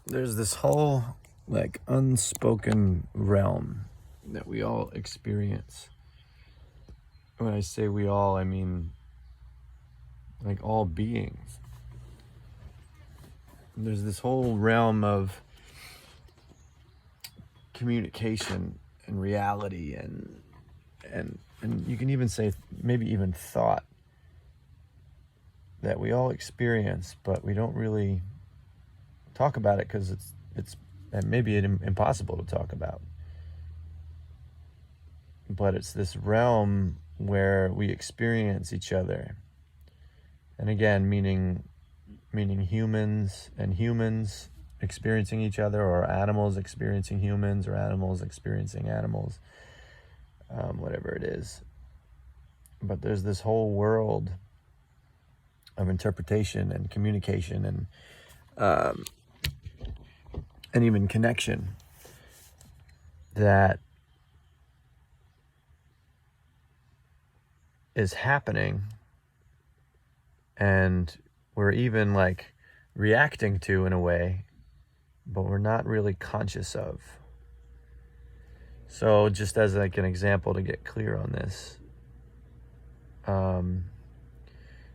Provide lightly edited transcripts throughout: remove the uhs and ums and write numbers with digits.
there's this whole like unspoken realm that we all experience. When I say we all, I mean like all beings. There's this whole realm of communication and reality and you can even say maybe even thought that we all experience, but we don't really talk about it because it's maybe impossible to talk about. But it's this realm where we experience each other, and again, meaning humans and humans experiencing each other, or animals experiencing humans, or animals experiencing animals, whatever it is. But there's this whole world of interpretation and communication and even connection that is happening, and we're even like reacting to in a way, but we're not really conscious of. So just as like an example to get clear on this,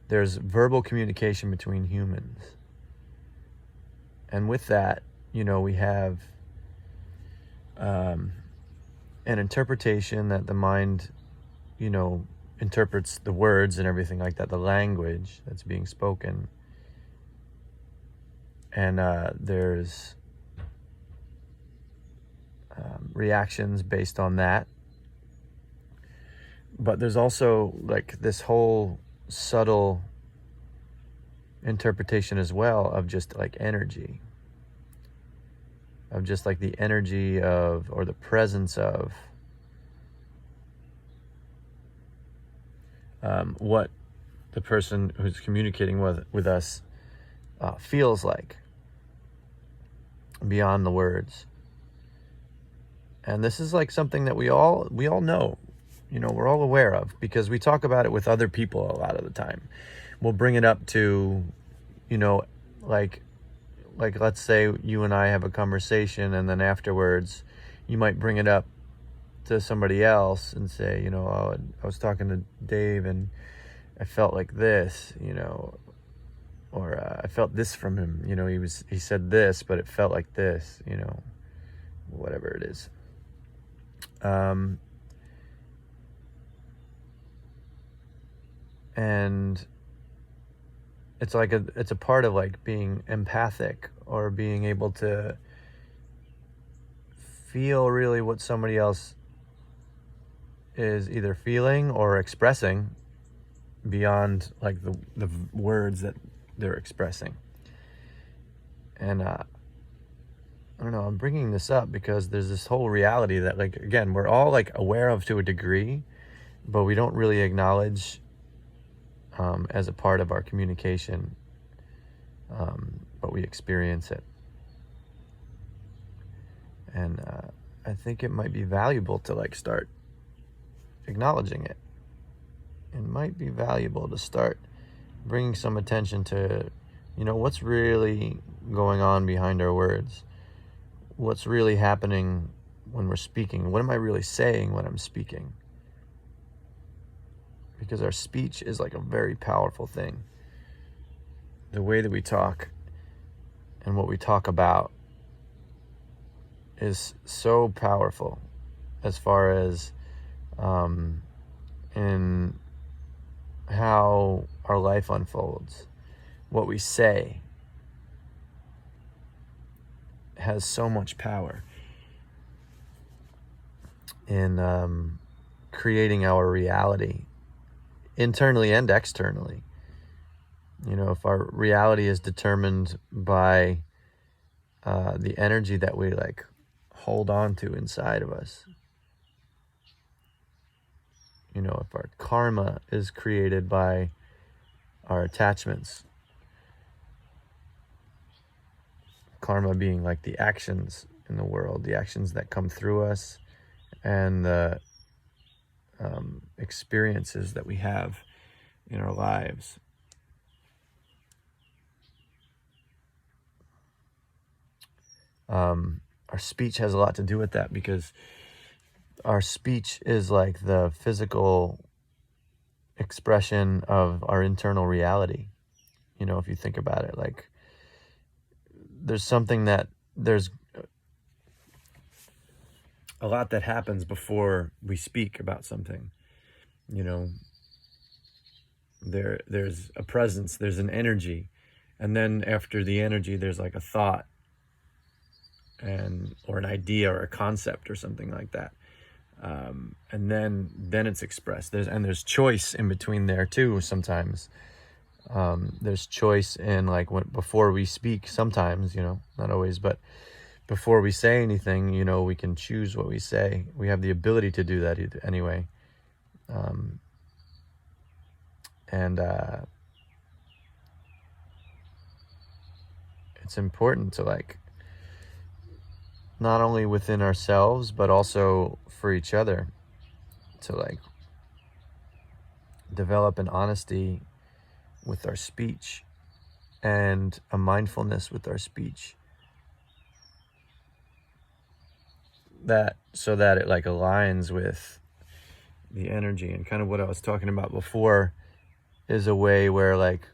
there's verbal communication between humans. And with that, we have an interpretation that the mind, interprets the words and everything like that, the language that's being spoken. And there's reactions based on that. But there's also like this whole subtle interpretation as well of just like energy, of just like the energy of, or the presence of what the person who's communicating with us feels like beyond the words. And this is like something that we all know, we're all aware of, because we talk about it with other people a lot of the time. We'll bring it up to, like let's say you and I have a conversation, and then afterwards you might bring it up to somebody else and say, oh, I was talking to Dave and I felt like this, or I felt this from him, he said this, but it felt like this, whatever it is. And it's like it's a part of like being empathic, or being able to feel really what somebody else is either feeling or expressing beyond like the words that they're expressing. And I don't know, I'm bringing this up because there's this whole reality that, like, again, we're all like aware of to a degree, but we don't really acknowledge as a part of our communication, but we experience it. And I think it might be valuable to like start acknowledging it. It might be valuable to start bringing some attention to, what's really going on behind our words. What's really happening when we're speaking? What am I really saying when I'm speaking? Because our speech is like a very powerful thing. The way that we talk and what we talk about is so powerful as far as in how our life unfolds. What we say has so much power in creating our reality, internally and externally. If our reality is determined by the energy that we like hold on to inside of us, if our karma is created by our attachments, karma being like the actions in the world, the actions that come through us, and the experiences that we have in our lives. Our speech has a lot to do with that, because our speech is like the physical expression of our internal reality. You know, if you think about it, like there's a lot that happens before we speak about something. You know, there's a presence, there's an energy, and then after the energy there's like a thought, and or an idea or a concept or something like that. And then it's expressed. There's choice in between there too. Sometimes there's choice in like before we speak. Sometimes, you know, not always, but before we say anything, you know, we can choose what we say. We have the ability to do that anyway. And it's important to like not only within ourselves but also for each other to like develop an honesty with our speech and a mindfulness with our speech, that so that it like aligns with the energy. And kind of what I was talking about before is a way where like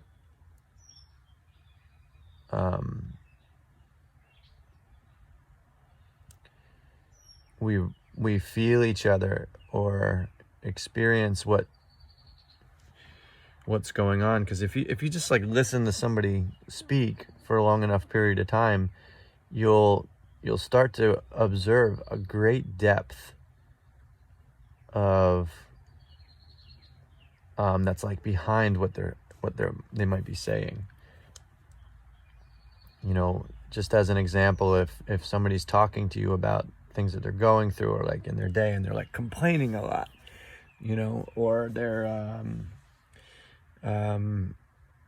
we feel each other or experience what's going on. Because if you just like listen to somebody speak for a long enough period of time, you'll start to observe a great depth of that's like behind what they might be saying. You know, just as an example, if somebody's talking to you about things that they're going through or like in their day, and they're like complaining a lot, you know, or they're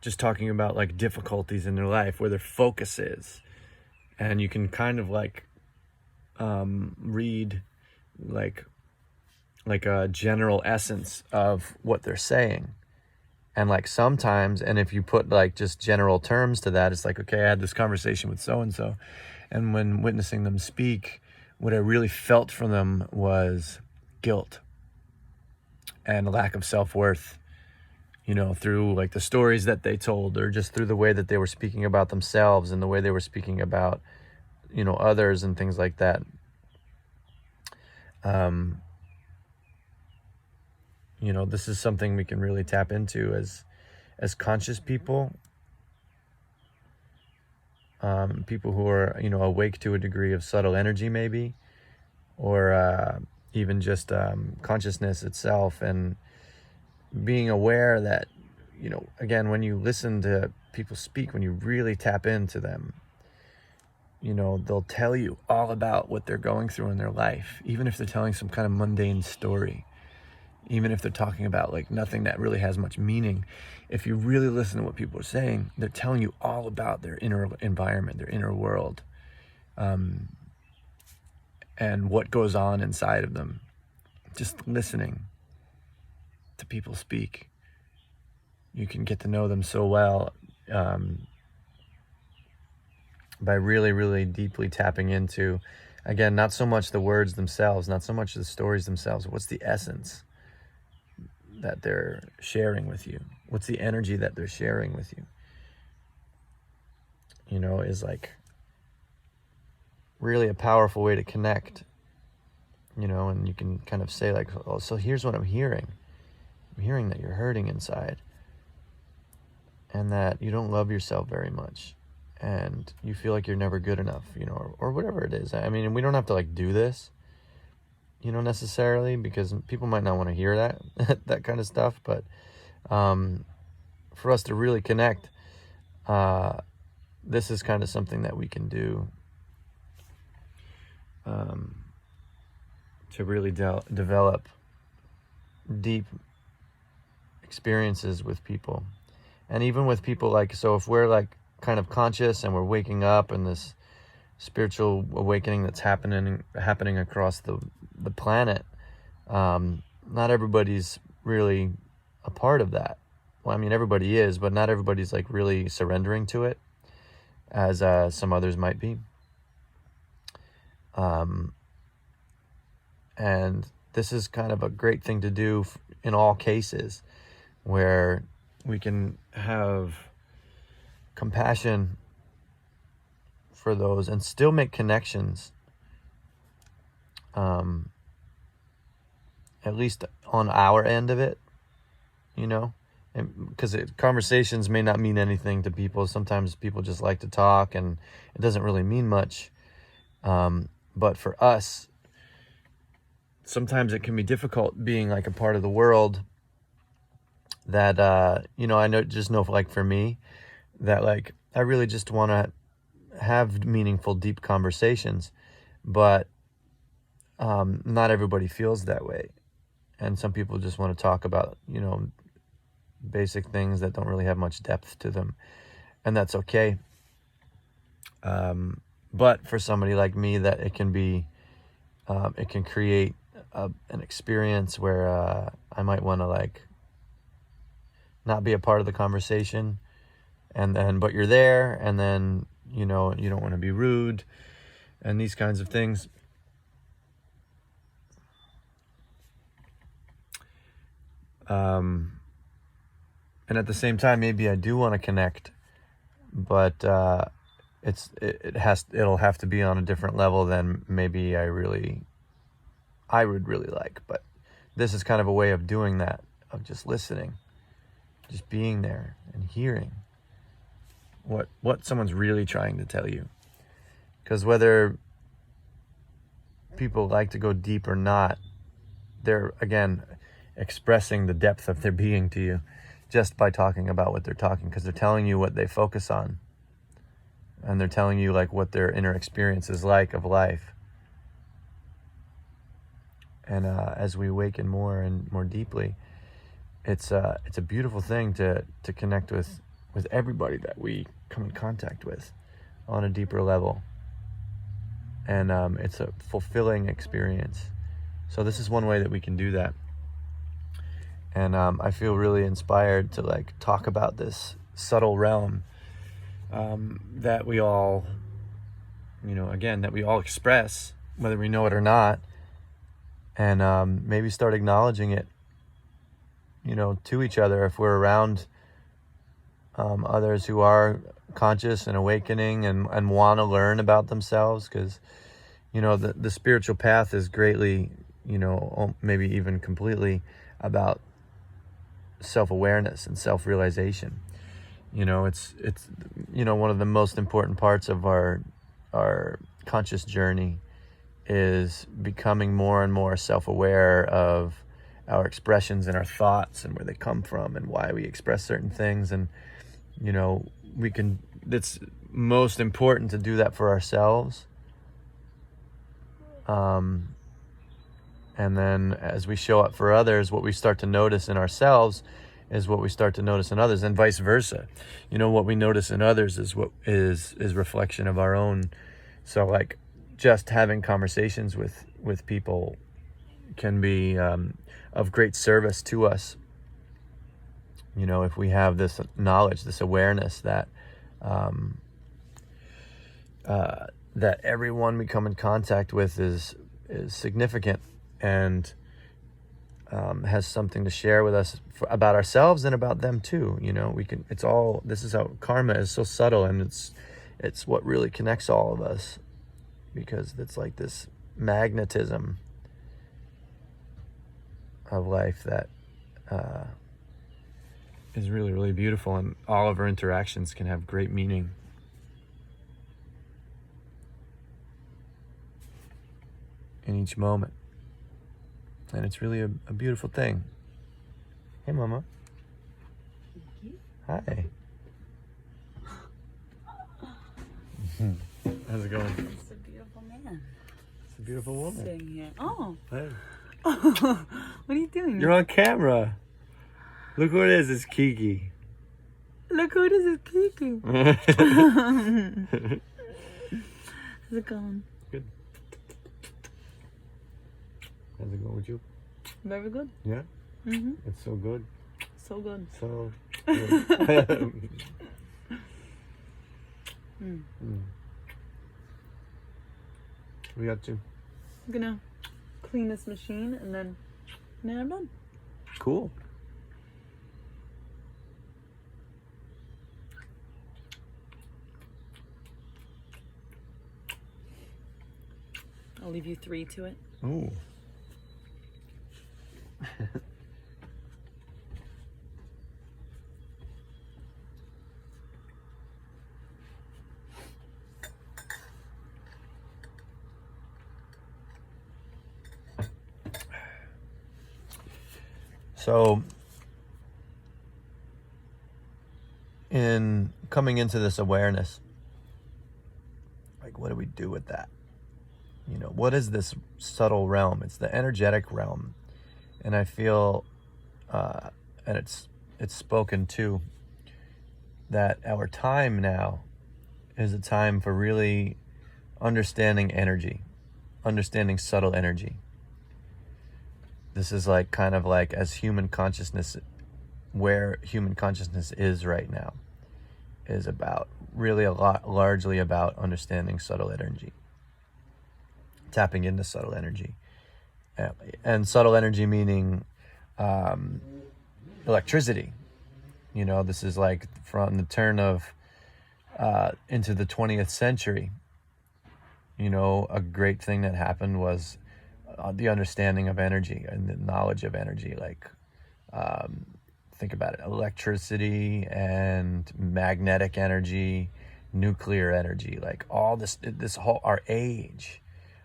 just talking about like difficulties in their life where their focus is, and you can kind of like read like a general essence of what they're saying. And like sometimes, and if you put like just general terms to that, it's like, okay, I had this conversation with so-and-so, and when witnessing them speak, what I really felt from them was guilt and a lack of self-worth, you know, through like the stories that they told, or just through the way that they were speaking about themselves and the way they were speaking about, you know, others and things like that. You know, this is something we can really tap into as conscious people, people who are, you know, awake to a degree of subtle energy maybe, or even just consciousness itself, and being aware that, you know, again, when you listen to people speak, when you really tap into them, you know, they'll tell you all about what they're going through in their life, even if they're telling some kind of mundane story. Even if they're talking about like nothing that really has much meaning, if you really listen to what people are saying, they're telling you all about their inner environment, their inner world, and what goes on inside of them. Just listening to people speak, you can get to know them so well, by really, really deeply tapping into, again, not so much the words themselves, not so much the stories themselves, what's the essence that they're sharing with you, what's the energy that they're sharing with you, you know, is like really a powerful way to connect, you know. And you can kind of say like, oh, so here's what I'm hearing that you're hurting inside, and that you don't love yourself very much, and you feel like you're never good enough, you know, or whatever it is. I mean, we don't have to like do this, you know, necessarily, because people might not want to hear that that kind of stuff, but for us to really connect, this is kind of something that we can do to really develop deep experiences with people. And even with people, like, so if we're like kind of conscious and we're waking up, and this spiritual awakening that's happening across the planet, not everybody's really a part of that. Well, I mean, everybody is, but not everybody's like really surrendering to it as some others might be. And this is kind of a great thing to do in all cases, where we can have compassion for those and still make connections, at least on our end of it, you know, because conversations may not mean anything to people. Sometimes people just like to talk and it doesn't really mean much. But for us, sometimes it can be difficult being like a part of the world that, you know, I just know like for me that like, I really just want to have meaningful, deep conversations, but not everybody feels that way. And some people just want to talk about, you know, basic things that don't really have much depth to them. And that's okay. But for somebody like me, that it can be, it can create an experience where I might want to like not be a part of the conversation, and then, but you're there, and then, you know, you don't want to be rude and these kinds of things. And at the same time, maybe I do want to connect, but it'll have to be on a different level than maybe I would really like. But this is kind of a way of doing that, of just listening, just being there and hearing what someone's really trying to tell you. Because whether people like to go deep or not, they're, again, expressing the depth of their being to you just by talking about what they're talking, because they're telling you what they focus on, and they're telling you like what their inner experience is like of life. And as we awaken more and more deeply, it's a beautiful thing to connect with everybody that we come in contact with on a deeper level. And it's a fulfilling experience. So this is one way that we can do that. And I feel really inspired to like talk about this subtle realm that we all, you know, again, that we all express, whether we know it or not, and maybe start acknowledging it, you know, to each other if we're around others who are conscious and awakening and want to learn about themselves. Because, you know, the spiritual path is greatly, you know, maybe even completely about self-awareness and self-realization. You know, it's you know, one of the most important parts of our conscious journey is becoming more and more self-aware of our expressions and our thoughts and where they come from and why we express certain things. And, you know, it's most important to do that for ourselves. And then as we show up for others, what we start to notice in ourselves is what we start to notice in others, and vice versa. You know, what we notice in others is what is reflection of our own. So like just having conversations with people can be of great service to us. You know, if we have this knowledge, this awareness that that everyone we come in contact with is significant and has something to share with us about ourselves and about them too. You know, this is how karma is so subtle, and it's what really connects all of us, because it's like this magnetism of life that is really, really beautiful, and all of our interactions can have great meaning. In each moment. And it's really a beautiful thing. Hey, Mama. Hi. How's it going? It's a beautiful man. It's a beautiful woman. Sitting here. Oh. Hey. What are you doing? You're on camera. Look who it is. It's Kiki. Look who it is. It's Kiki. How's it going? Good. How's it going with you? Very good. Yeah? Mm-hmm. It's so good. So good. So good. We got to. I'm gonna clean this machine and then I'm done. Cool. I'll leave you 3 to it. Ooh. So, in coming into this awareness, like, what do we do with that? You know, what is this subtle realm? It's the energetic realm. And I feel, and it's spoken to, that our time now is a time for really understanding energy, understanding subtle energy. This is like kind of like as human consciousness, where human consciousness is right now, is about really largely about understanding subtle energy, tapping into subtle energy. And subtle energy meaning electricity. You know, this is like from the turn of into the 20th century. You know, a great thing that happened was the understanding of energy and the knowledge of energy. Like, think about it: electricity and magnetic energy, nuclear energy. Like all this whole our age,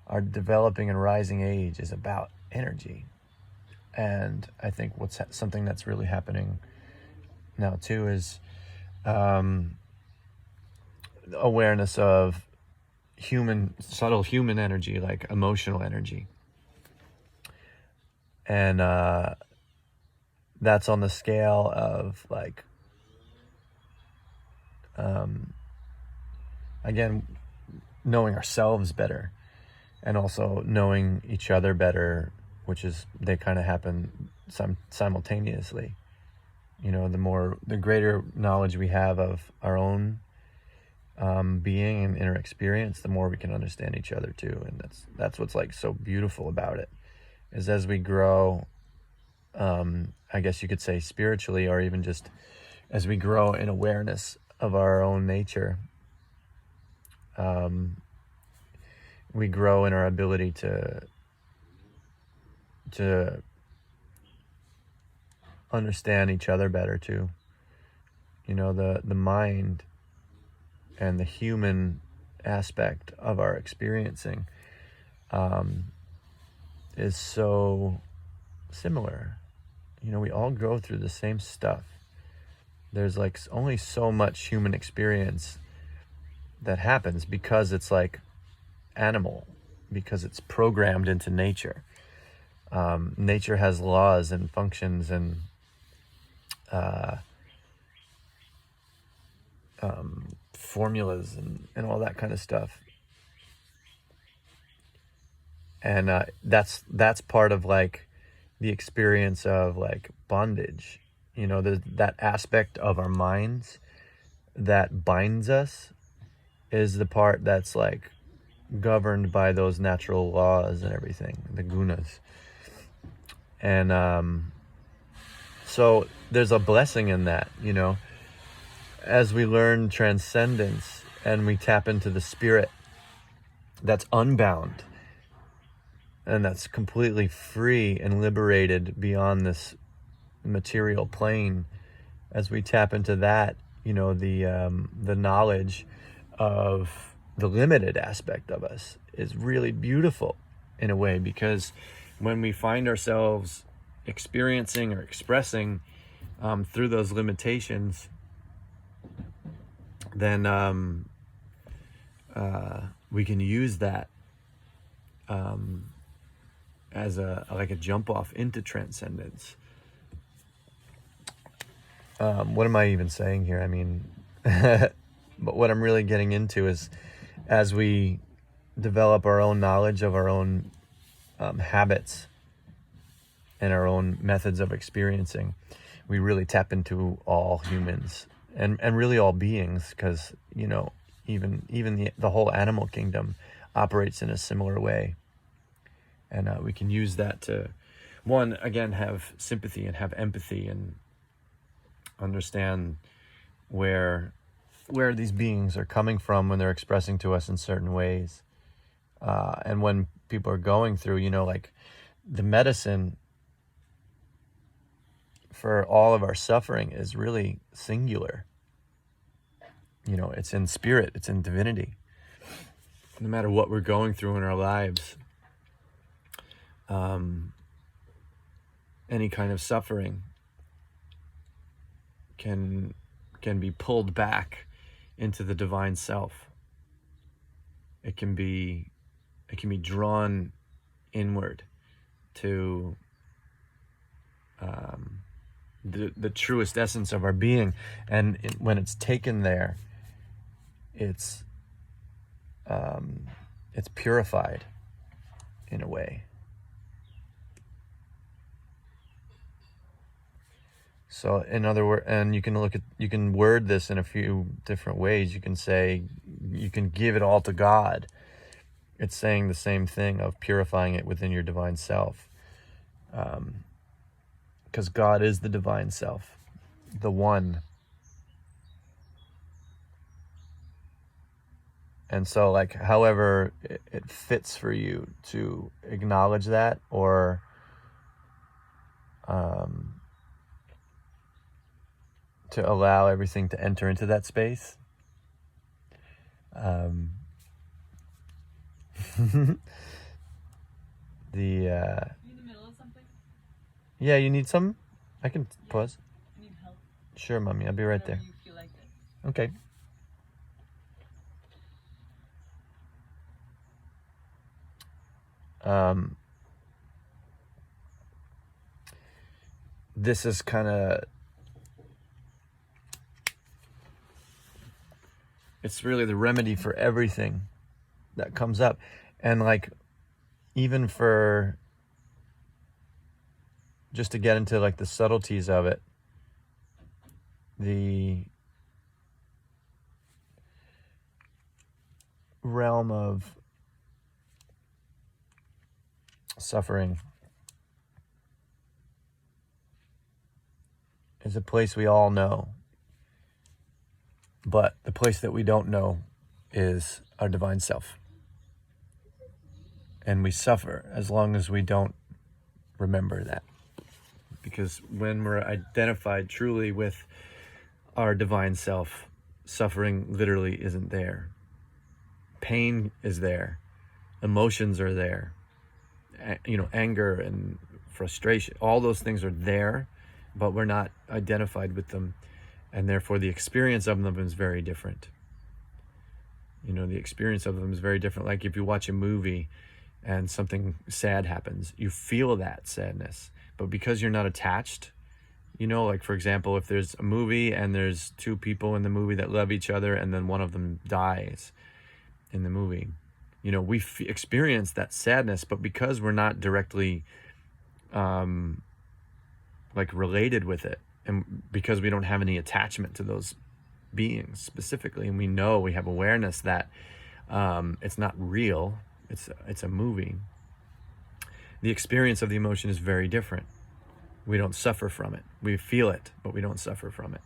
our developing and rising age is about energy. And I think something that's really happening now too is awareness of subtle human energy, like emotional energy. And that's on the scale of like, again, knowing ourselves better and also knowing each other better, which is, they kind of happen simultaneously. You know, the greater knowledge we have of our own being and inner experience, the more we can understand each other too. And that's what's like so beautiful about it, is as we grow, I guess you could say spiritually, or even just as we grow in awareness of our own nature, we grow in our ability to understand each other better too. You know, the mind and the human aspect of our experiencing is so similar. You know, we all go through the same stuff. There's like only so much human experience that happens because it's like animal, because it's programmed into nature. Nature has laws and functions and formulas and all that kind of stuff. And that's part of like the experience of like bondage. You know, that aspect of our minds that binds us is the part that's like governed by those natural laws and everything, the gunas. And so there's a blessing in that, you know, as we learn transcendence and we tap into the spirit that's unbound and that's completely free and liberated beyond this material plane. As we tap into that, you know, the knowledge of the limited aspect of us is really beautiful in a way, because when we find ourselves experiencing or expressing through those limitations, then we can use that as a jump off into transcendence. What am I even saying here? I mean, but what I'm really getting into is, as we develop our own knowledge of our own habits and our own methods of experiencing, we really tap into all humans and really all beings, because, you know, even the whole animal kingdom operates in a similar way. And we can use that to, one, again, have sympathy and have empathy and understand where these beings are coming from when they're expressing to us in certain ways. And when people are going through, like the medicine for all of our suffering is really singular. It's in spirit, it's in divinity. No matter what we're going through in our lives, any kind of suffering can be pulled back into the divine self. It can be drawn inward to the truest essence of our being, and when it's taken there, it's purified in a way. So in other words, and you can word this in a few different ways. You can say, you can give it all to God. It's saying the same thing of purifying it within your divine self. Because God is the divine self, the one. And so, like, however it fits for you to acknowledge that, or to allow everything to enter into that space. You in the middle of something? Yeah, you need some? I can pause. I need help. Sure, Mommy, I'll be right there. You feel like it. Okay. This is kind of, it's really the remedy for everything that comes up. And like, even for, just to get into like the subtleties of it, the realm of suffering is a place we all know. But the place that we don't know is our divine self. And we suffer as long as we don't remember that. Because when we're identified truly with our divine self, suffering literally isn't there. Pain is there. Emotions are there. Anger and frustration, all those things are there, but we're not identified with them. And therefore the experience of them is very different. The experience of them is very different. Like if you watch a movie and something sad happens, you feel that sadness. But because you're not attached, like for example, if there's a movie and there's two people in the movie that love each other and then one of them dies in the movie, we experience that sadness, but because we're not directly related with it, and because we don't have any attachment to those beings specifically, and we have awareness that it's not real, it's a movie, the experience of the emotion is very different. We don't suffer from it. We feel it, but we don't suffer from it.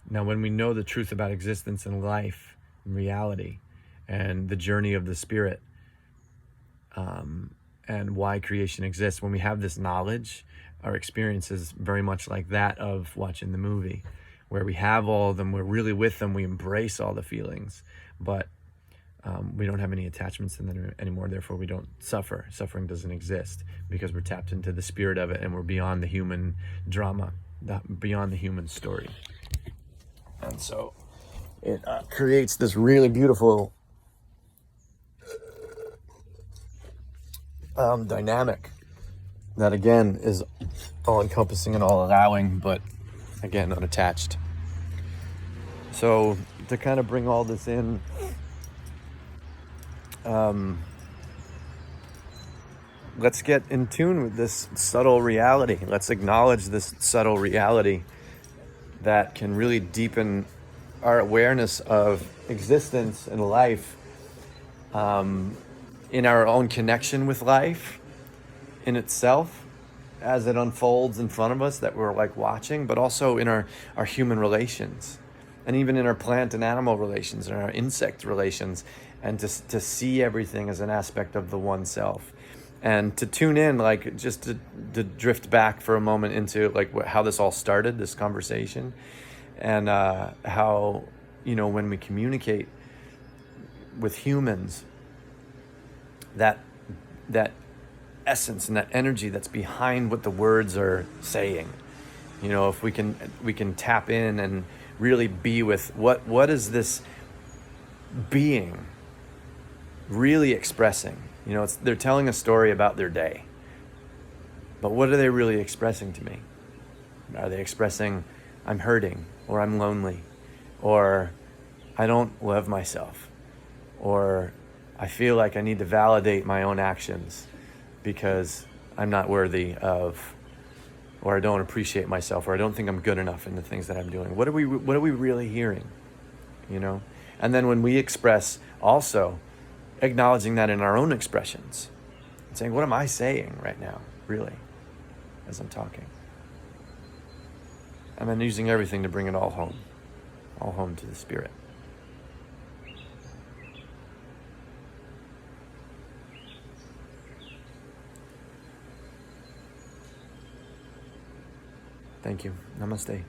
Now, when we know the truth about existence and life and reality and the journey of the spirit, and why creation exists, when we have this knowledge, our experience is very much like that of watching the movie, where we have all of them, we're really with them, we embrace all the feelings, but we don't have any attachments in them anymore, therefore we don't suffer. Suffering doesn't exist because we're tapped into the spirit of it, and we're beyond the human drama, beyond the human story. And so it creates this really beautiful dynamic that again is all encompassing and all allowing, but again unattached. So to kind of bring all this in, let's get in tune with this subtle reality. Let's acknowledge this subtle reality that can really deepen our awareness of existence and life, in our own connection with life in itself as it unfolds in front of us that we're like watching, but also in our human relations, and even in our plant and animal relations and our insect relations, and to see everything as an aspect of the one self, and to tune in, like just to drift back for a moment into like how this all started, this conversation, and how, you know, when we communicate with humans, that essence and that energy that's behind what the words are saying, you know, if we can tap in and really be with what is this being really expressing. You know, they're telling a story about their day, but what are they really expressing to me? Are they expressing, I'm hurting, or I'm lonely, or I don't love myself, or I feel like I need to validate my own actions because I'm not worthy of, or I don't appreciate myself, or I don't think I'm good enough in the things that I'm doing? What are we really hearing? You know? And then when we express, also acknowledging that in our own expressions and saying, what am I saying right now, really, as I'm talking? And then using everything to bring it all home to the spirit. Thank you. Namaste.